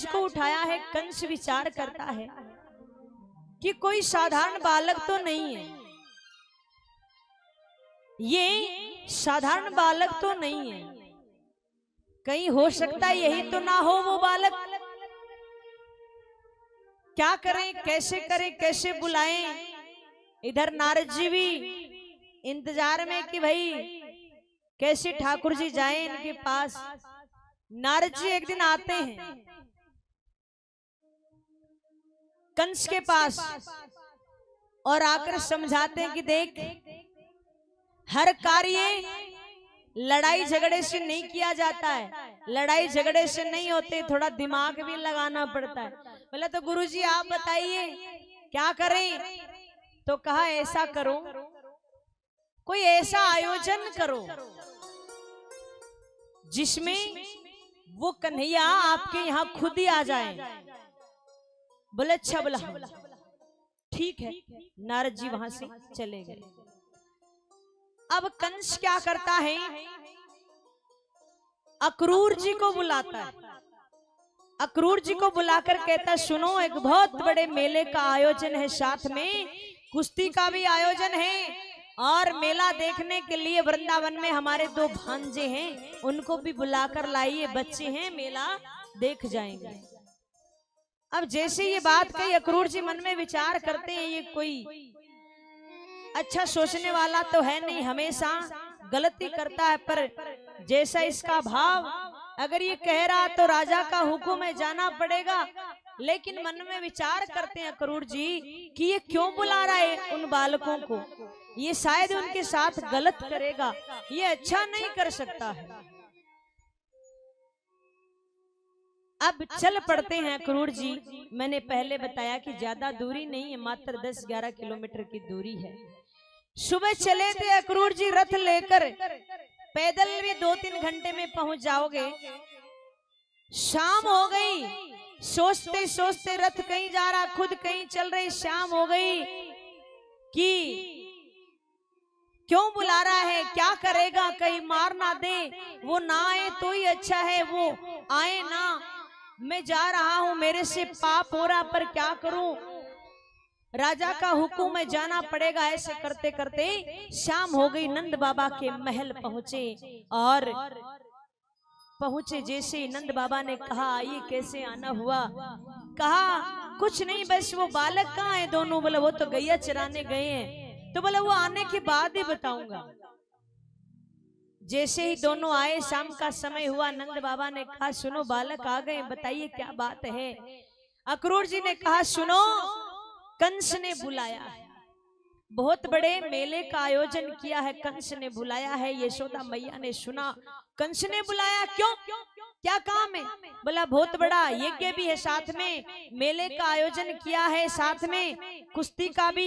को उठाया है। कंस विचार करता है कि कोई साधारण बालक तो नहीं है, ये साधारण बालक तो नहीं है, कहीं हो सकता है यही तो ना हो वो बालक। क्या करें, कैसे बुलाएं। इधर नारद जी भी इंतजार में कि भाई कैसे ठाकुर जी जाएं इनके पास। नारद जी एक दिन आते हैं कंस के पास और आकर समझाते हैं कि देख, हर कार्य लड़ाई झगड़े से नहीं किया जाता है, लड़ाई झगड़े से नहीं होते, थोड़ा दिमाग भी लगाना पड़ता है। बोले तो गुरुजी आप बताइए क्या करें। तो कहा ऐसा करो, कोई ऐसा आयोजन करो जिसमें वो कन्हैया आपके यहाँ खुद ही आ जाए। बोले अच्छा, बोला ठीक है। नारद जी वहां से चले गए। अब कंस क्या करता है, अक्रूर जी को बुलाता है। अक्रूर जी को बुलाकर कहता है सुनो, एक बहुत बड़े मेले का आयोजन है, साथ में कुश्ती का भी आयोजन है, और मेला देखने के लिए वृंदावन में हमारे 2 भांजे हैं, उनको भी बुलाकर लाइए, बच्चे हैं, मेला देख जाएंगे। अब जैसे ये बात कही, अक्रूर जी मन में विचार करते हैं ये कोई अच्छा सोचने वाला तो है नहीं, हमेशा गलती करता है, पर जैसा इसका भाव, अगर ये कह रहा तो राजा का हुक्म है, जाना पड़ेगा। लेकिन मन में विचार करते हैं अक्रूर जी कि ये क्यों बुला रहा है उन बालकों को, ये शायद उनके साथ गलत करेगा, ये अच्छा नहीं कर सकता है। अब चल पड़ते हैं अक्रूर जी। मैंने पहले बताया कि ज्यादा दूरी नहीं है, मात्र 10-11 किलोमीटर की दूरी है। सुबह चले थे अक्रूर जी रथ लेकर, पैदल भी 2-3 घंटे में पहुंच जाओगे। शाम हो गई, सोचते सोचते रथ कहीं जा रहा, खुद कहीं चल रही, शाम हो गई कि क्यों बुला रहा है, क्या करेगा, कहीं मार ना दे, वो ना आए तो ही अच्छा है, वो आए ना, मैं जा रहा हूं, मेरे से पाप हो रहा, पर क्या करूं, राजा का हुक्म है, जाना पड़ेगा। ऐसे करते करते शाम हो गई। नंद बाबा के महल पहुंचे, और पहुंचे जैसे ही नंद बाबा ने कहा आइए, कैसे आना हुआ। कहा कुछ नहीं, बस वो बालक कहाँ है दोनों। बोला वो तो गैया चराने गए हैं। तो बोला वो आने के बाद ही बताऊंगा। जैसे ही दोनों आए, शाम का समय हुआ, नंद बाबा ने कहा सुनो बालक आ गए, बताइए क्या बात है। अक्रूर जी ने कहा सुनो, कंस ने बुलाया है, बहुत बड़े मेले का आयोजन किया है, कंस ने बुलाया है। यशोदा मैया ने सुना कंस ने बुलाया, क्यों, क्या काम है। बोला बहुत बड़ा यज्ञ भी है, साथ में मेले का आयोजन किया है, साथ में कुश्ती का भी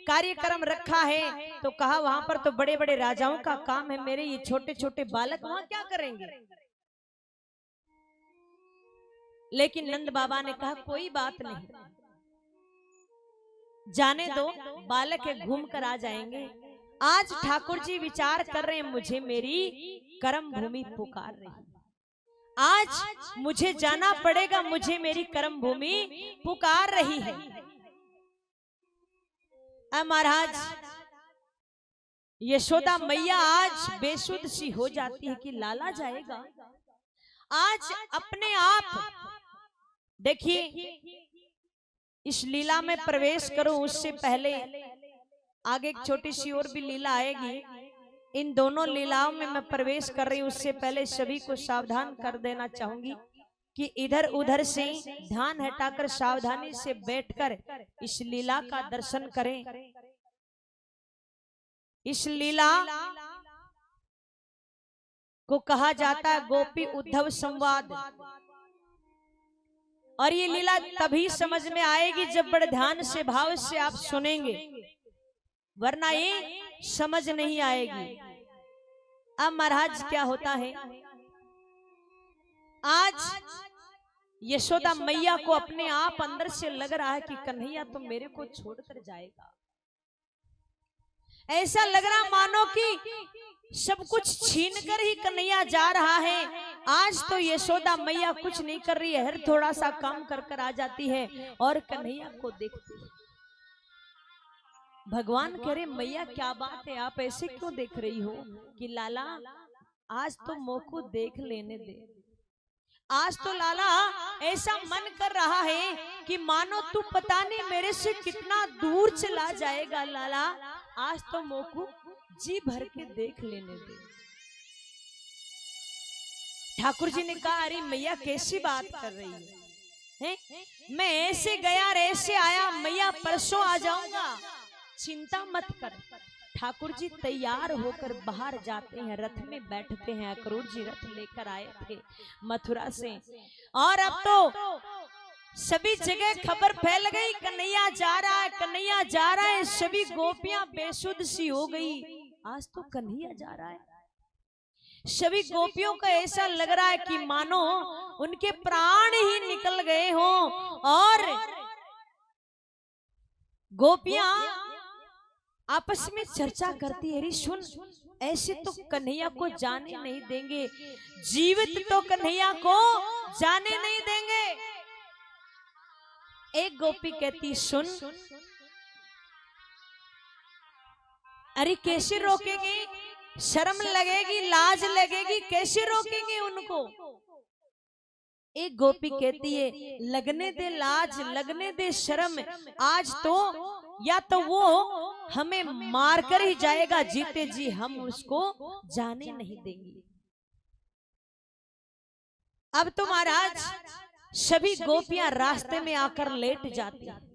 कार्यक्रम रखा है। तो कहा वहां पर तो बड़े बड़े राजाओं का काम है, मेरे ये छोटे छोटे बालक वहां क्या करेंगे। लेकिन नंद बाबा ने कहा कोई बात नहीं, जाने दो, बालक है, घूम कर आ जाएंगे। आज ठाकुर जी विचार कर रहे हैं, मुझे मेरी कर्म भूमि पुकार रही, आज मुझे जाना पड़ेगा, मुझे मेरी कर्म भूमि पुकार रही है। महाराज यशोदा मैया आज बेसुध सी हो जाती है कि लाला जाएगा। आज अपने आप देखिए, इस लीला में प्रवेश करो उससे पहले आगे एक छोटी सी और भी लीला आएगी। इन दोनों लीलाओं में मैं प्रवेश कर रही हूँ, उससे पहले सभी को सावधान कर देना चाहूंगी कि इधर उधर से ध्यान हटाकर सावधानी से बैठकर इस लीला का दर्शन करें। इस लीला को कहा जाता है गोपी उद्धव संवाद, और ये लीला तभी समझ में आएगी जब बड़े ध्यान से भाव से आप सुनेंगे, वरना ये समझ नहीं आएगी। अब महाराज क्या होता है, आज यशोदा मैया को अपने आप अंदर से लग रहा है कि कन्हैया तो मेरे को छोड़कर जाएगा। ऐसा लग रहा मानो कि सब कुछ छीन कर ही कन्हैया जा रहा है। आज तो यशोदा मैया कुछ नहीं कर रही है, हर थोड़ा सा काम कर कर आ जाती है और कन्हैया को देखती है। भगवान कह रहे मैया क्या बात है, आप ऐसे क्यों देख रही हो? कि लाला आज तो मोह को देख लेने दे। आज तो लाला ऐसा मन कर रहा है कि मानो तू पता नहीं मेरे से कितना दूर चला जाएगा। लाला आज तो मोह को जी भर के देख लेने दे। ठाकुर जी ने कहा अरे मैया कैसी बात कर रही है? मैं ऐसे गया और ऐसे आया, मैया परसों आ जाऊंगा, चिंता मत कर। ठाकुर जी तैयार होकर बाहर जाते हैं, रथ में बैठते हैं। अक्रूर जी रथ लेकर आए थे मथुरा से, और अब तो सभी जगह खबर फैल गई कन्हैया जा रहा है, कन्हैया जा रहा है। सभी गोपियां बेसुध सी हो गई, आज तो कन्हैया जा रहा है। सभी गोपियों को ऐसा लग रहा है कि मानो उनके प्राण ही निकल गए हों। और गोपियां आपस में चर्चा करती है, सुन ऐसे तो कन्हैया को जाने नहीं देंगे, जीवित तो कन्हैया को जाने नहीं देंगे। एक गोपी कहती सुन, अरे कैसे रोकेंगे? शर्म लगेगी, लाज लगेगी, कैसे रोकेंगे उनको? एक गोपी कहती है लगने दे लाज, लगने दे शर्म, आज तो या तो वो हमें मारकर ही जाएगा, जीते जी हम उसको जाने नहीं देंगे। अब तो महाराज सभी गोपियां रास्ते में आकर लेट जाती हैं।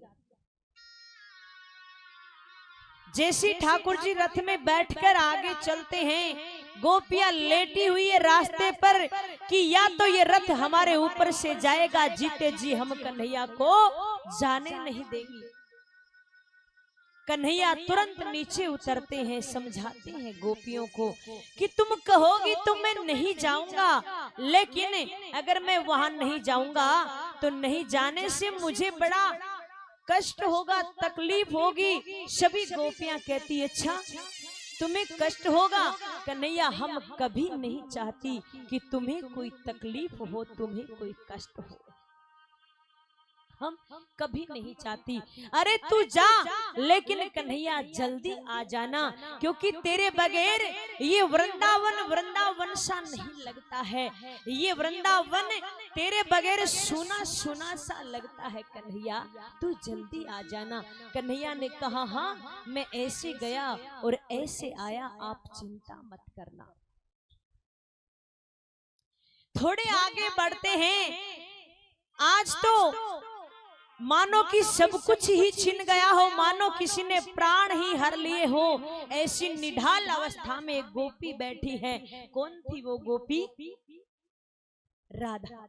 जैसी ठाकुर जी रथ में बैठकर आगे चलते हैं, गोपियां लेटी हुई है रास्ते पर कि या तो ये रथ हमारे ऊपर से जाएगा, जीते जी हम कन्हैया को जाने नहीं देंगे। कन्हैया तुरंत नीचे उतरते हैं, समझाते हैं गोपियों को कि तुम कहोगी तो मैं नहीं जाऊंगा, लेकिन अगर मैं वहां नहीं जाऊंगा तो नहीं जाने से मुझे बड़ा कष्ट होगा, तकलीफ होगी। सभी गोपियां कहती अच्छा तुम्हें कष्ट होगा? कन्हैया हम कभी नहीं चाहती कि तुम्हें कोई तकलीफ हो, तुम्हें कोई कष्ट हो, हम कभी नहीं चाहती। अरे तू जा, लेकिन कन्हैया जल्दी आ जाना, क्योंकि तेरे बगैर ये वृंदावन वृंदावन सा नहीं लगता है। ये वृंदावन तेरे बगैर सुना सुना सा लगता है। कन्हैया तू जल्दी आ जाना। कन्हैया ने कहा हाँ मैं ऐसे गया और ऐसे आया, आप चिंता मत करना। थोड़े आगे बढ़ते हैं, आज तो मानो कि सब कुछ ही छिन गया हो, मानो किसी ने प्राण ही हर लिए हो। ऐसी निढाल अवस्था में एक गोपी बैठी है। कौन थी वो गोपी? राधा।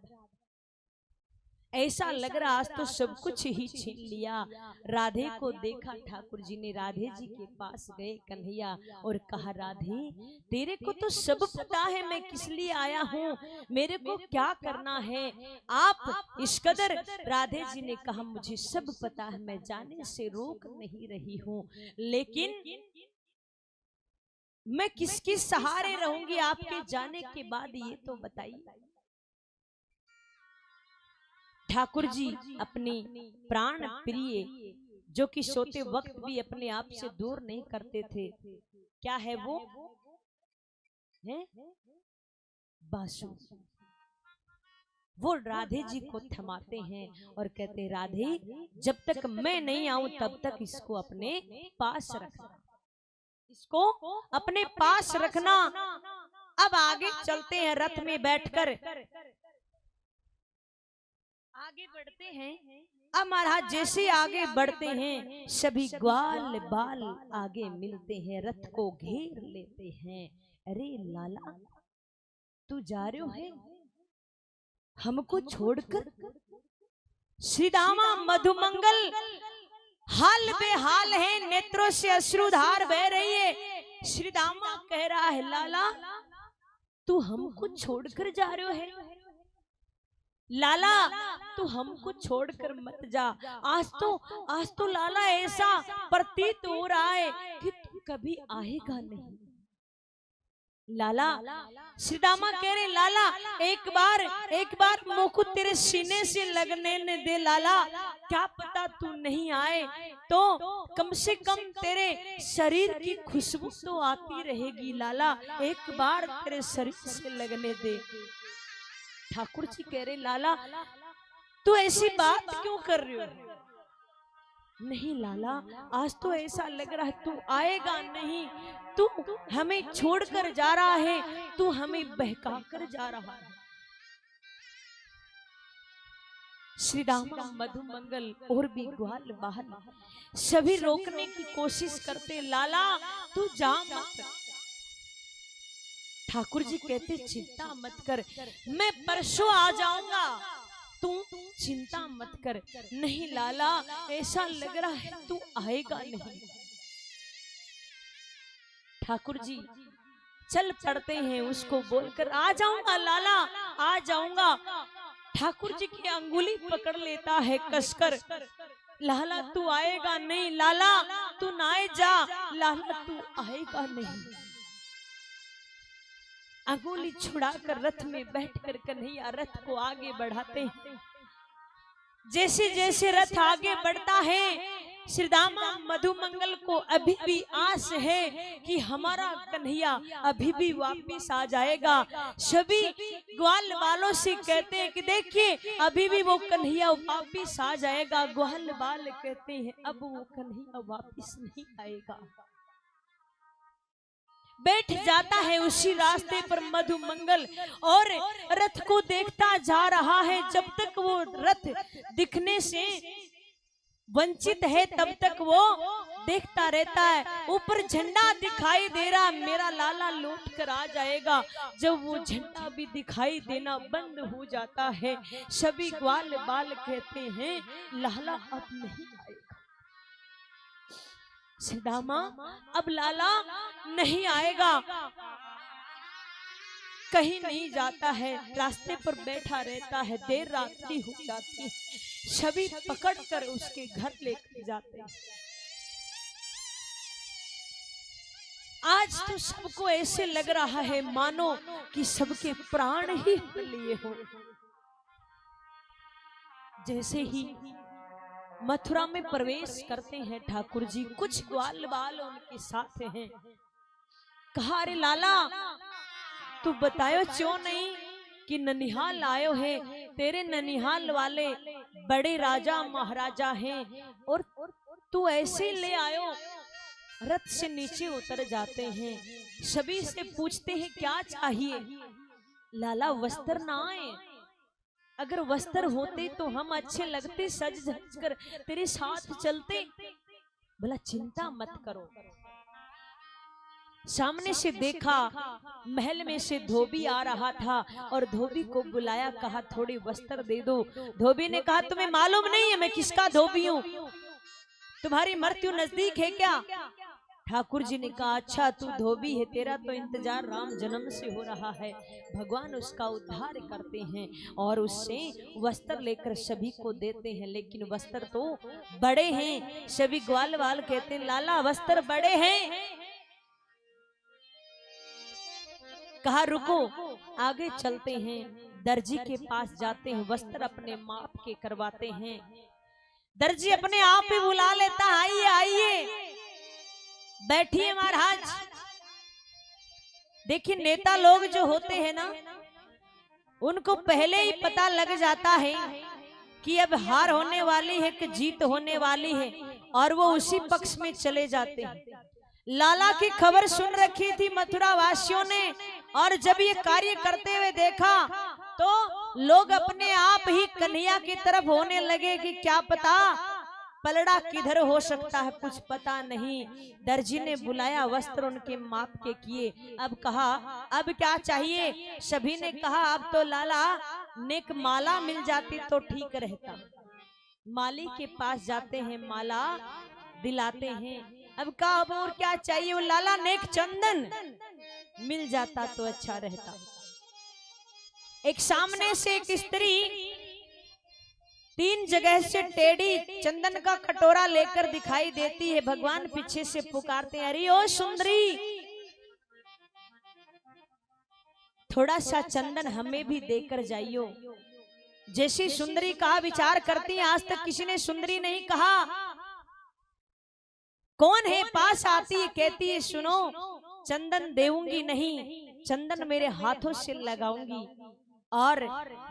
ऐसा लग रहा आज तो सब कुछ ही छीन लिया। राधे को देखा ठाकुर जी ने, राधे जी के पास गए कन्हैया और कहा राधे तेरे को तो सब पता है मैं किस लिए आया हूँ, मेरे को क्या करना है आप इस कदर। राधे जी ने कहा मुझे सब पता है, मैं जाने से रोक नहीं रही हूँ, लेकिन मैं किसके सहारे रहूंगी आपके जाने के बाद, ये तो बताइए। ठाकुर जी अपने प्राण प्रिय जो कि सोते वक्त भी अपने आप से दूर नहीं करते थे, क्या है वो है बांसुरी। वो राधे जी को थमाते हैं और कहते राधे जब तक मैं नहीं आऊं तब तक इसको अपने पास रखना, इसको अपने पास रखना। अब आगे चलते हैं, रथ में बैठकर आगे बढ़ते हैं। अब महाराज जैसे आगे बढ़ते हैं सभी ग्वाल बाल आगे मिलते हैं, रथ को घेर लेते हैं। अरे लाला तू जा रहे हो है हमको छोड़कर? श्री दामा मधुमंगल हाल बेहाल है, नेत्रों से अश्रुधार बह रही है। श्री दामा कह रहा है लाला तू हमको छोड़कर जा रहे हो है? लाला तू हमको छोड़कर मत जा। आज तो लाला ऐसा प्रतीत हो रहा है कि तू कभी आएगा नहीं। लाला श्री दामा कह रहे लाला एक बार मुकुट तेरे सीने से लगने न दे लाला, क्या पता तू नहीं आए तो कम से कम तेरे शरीर की खुशबू तो आती रहेगी लाला, एक बार तेरे शरीर से लगने दे। ठाकुर जी कह रहे लाला तू ऐसी बात क्यों कर रहे हो? नहीं लाला आज तो ऐसा लग रहा है तू आएगा नहीं, तू हमें छोड़कर जा रहा है, तू हमें बहका कर जा रहा है। श्री राम मधुमंगल और भी ग्वाल बाल सभी रोकने की कोशिश करते, लाला तू जा मत। ठाकुर जी कहते चिंता मत कर, मैं परसों आ जाऊंगा, तू चिंता मत कर। नहीं लाला ऐसा लग रहा है तू आएगा नहीं। ठाकुर जी चल पड़ते हैं उसको बोलकर, आ जाऊंगा लाला आ जाऊंगा। ठाकुर जी की अंगुली पकड़ लेता है कसकर, लाला तू आएगा नहीं, लाला तू ना जा, लाला तू आएगा नहीं। अंगुली छुड़ाकर रथ में बैठकर कन्हैया रथ को आगे बढ़ाते हैं। जैसे जैसे रथ आगे बढ़ता है श्री दामा मधुमंगल को अभी भी आस है कि हमारा कन्हैया अभी भी वापिस आ जाएगा। सभी ग्वाल वालों से कहते हैं कि देखिए अभी भी वो कन्हैया वापिस आ जाएगा। ग्वाल वाल कहते हैं अब वो कन्हैया वापिस नहीं आएगा। बैठ जाता है उसी रास्ते पर मधुमंगल और रथ को देखता जा रहा है। जब तक वो रथ दिखने से वंचित है तब तक वो देखता रहता है। ऊपर झंडा दिखाई दे रहा, मेरा लाला लौट कर आ जाएगा। जब वो झंडा भी दिखाई देना बंद हो जाता है, सभी ग्वाल बाल कहते हैं लाला अब नहीं आएगा। सीदामा अब लाला नहीं आएगा, कहीं नहीं जाता है, रास्ते पर बैठा रहता है। देर रात्रि हो जाती है, सभी पकड़कर उसके घर लेकर जाते हैं। आज तो सबको ऐसे लग रहा है मानो कि सबके प्राण ही लिए हो। जैसे ही मथुरा में प्रवेश करते हैं ठाकुर जी, कुछ ग्वाल बाल उनके साथ हैं। कहा अरे लाला तू बतायो क्यों नहीं कि ननिहाल आयो है, तेरे ननिहाल वाले बड़े राजा महाराजा हैं और तू ऐसे ले आयो। रथ से नीचे उतर जाते हैं, सभी से पूछते हैं क्या चाहिए। लाला वस्त्र ना आए, अगर वस्त्र होते तो हम अच्छे लगते, सज धज कर तेरे साथ चलते। बोला चिंता मत करो। सामने से देखा महल में से धोबी आ रहा था और धोबी को बुलाया, कहा थोड़े वस्त्र दे दो। धोबी ने कहा तुम्हें मालूम नहीं है मैं किसका धोबी हूँ, तुम्हारी मृत्यु नजदीक है क्या? ठाकुर जी ने कहा अच्छा तू धोबी है, तेरा तो इंतजार राम जन्म से हो रहा है। भगवान उसका उद्धार करते हैं और उससे वस्त्र लेकर सभी को देते हैं, लेकिन वस्त्र तो बड़े हैं। सभी ग्वाल वाल कहते हैं लाला वस्त्र बड़े हैं। कहा रुको आगे चलते हैं। दर्जी के पास जाते हैं, वस्त्र अपने माप के करवाते हैं। दर्जी अपने आप ही बुला लेता, आइए आइए बैठिए महाराज। देखिए नेता लोग जो होते हैं ना, उनको पहले ही पता लग जाता है कि अब हार होने वाली है कि जीत होने वाली है, और वो उसी पक्ष में चले जाते हैं। लाला की खबर सुन रखी थी मथुरा वासियों ने, और जब ये कार्य करते हुए देखा तो लोग अपने आप ही कन्हैया की तरफ होने लगे कि क्या पता पलड़ा किधर हो सकता है, कुछ पता नहीं। दर्जी ने बुलाया, वस्त्र उनके माप के किए। अब कहा अब क्या चाहिए? सभी ने कहा अब तो लाला नेक माला मिल जाती तो ठीक रहता। माली के पास जाते हैं, माला दिलाते हैं। अब कहा अब और क्या चाहिए? वो लाला नेक चंदन मिल जाता तो अच्छा रहता। एक सामने से एक स्त्री 3 जगह से टेढ़ी चंदन का कटोरा लेकर दिखाई देती है। भगवान पीछे से पुकारते हैं, अरे ओ सुंदरी, थोड़ा सा चंदन हमें भी देकर जाइयो। जैसी सुंदरी कहा, विचार करती है, आज तक किसी ने सुंदरी नहीं कहा। कौन है? पास आती है, कहती है, सुनो, चंदन देऊंगी नहीं, चंदन मेरे हाथों से लगाऊंगी। और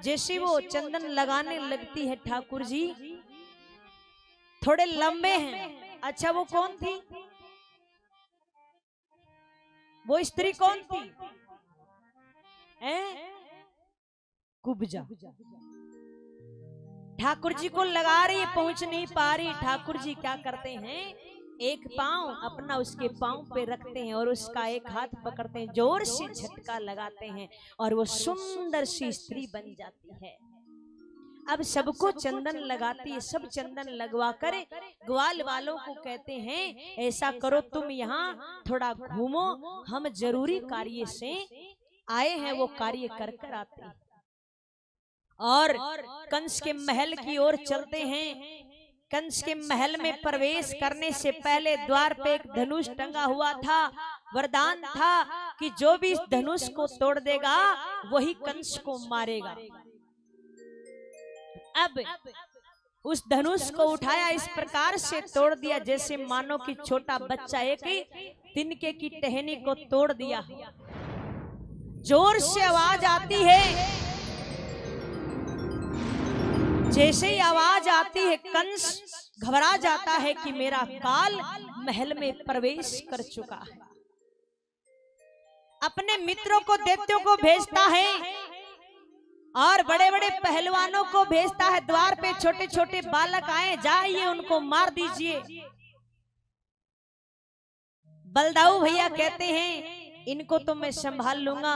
जैसे वो चंदन लगाने लगती है, ठाकुर जी थोड़े लंबे हैं। अच्छा, वो कौन थी? वो स्त्री कौन थी? कुब्जा। ठाकुर जी को लगा रही, पहुंच नहीं पा रही। ठाकुर जी क्या करते हैं, एक पांव अपना उसके पांव पे रखते हैं और उसका एक हाथ पकड़ते हैं, जोर से झटका लगाते हैं और वो सुंदर सी स्त्री बन जाती है। अब सबको चंदन लगाती है, सब चंदन लगवा कर ग्वाल वालों को कहते हैं, ऐसा करो तुम यहाँ थोड़ा घूमो, हम जरूरी कार्य से आए हैं, वो कार्य कर कर आते हैं। और कंस के महल की ओर चलते हैं। कंस के महल में प्रवेश करने से पहले द्वार पे एक धनुष टंगा हुआ था। वरदान था कि जो भी इस धनुष को तोड़ देगा वही कंस को मारेगा। अब उस धनुष को उठाया, इस प्रकार से तोड़ दिया जैसे मानो कि छोटा बच्चा एक तिनके की टहनी को तोड़ दिया। जोर से आवाज आती है, जैसे ही आवाज आती है कंस घबरा जाता है कि मेरा काल महल में प्रवेश कर चुका है। अपने मित्रों को, दैत्यों को भेजता है और बड़े बड़े पहलवानों को भेजता है। द्वार पे छोटे छोटे बालक आए, जाइए उनको मार दीजिए। बलदाऊ भैया कहते हैं, इनको तो मैं संभाल लूंगा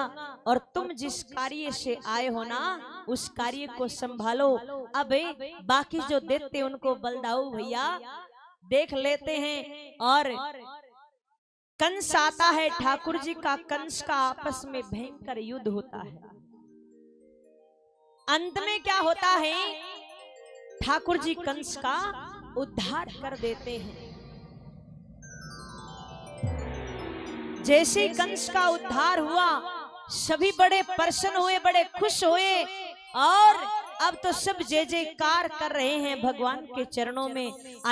और तुम जिस कार्य से आए हो ना, उस कार्य को संभालो। अब बाकी जो दैत्य उनको बलदाऊ भैया देख लेते हैं और कंस आता है। ठाकुर जी का कंस का आपस में भयंकर युद्ध होता है। अंत में क्या होता है, ठाकुर जी कंस का उद्धार कर देते हैं। जैसे कंस का उद्धार हुआ, सभी बड़े प्रसन्न हुए, बड़े खुश हुए और अब तो सब जय जयकार कर रहे हैं भगवान के चरणों में।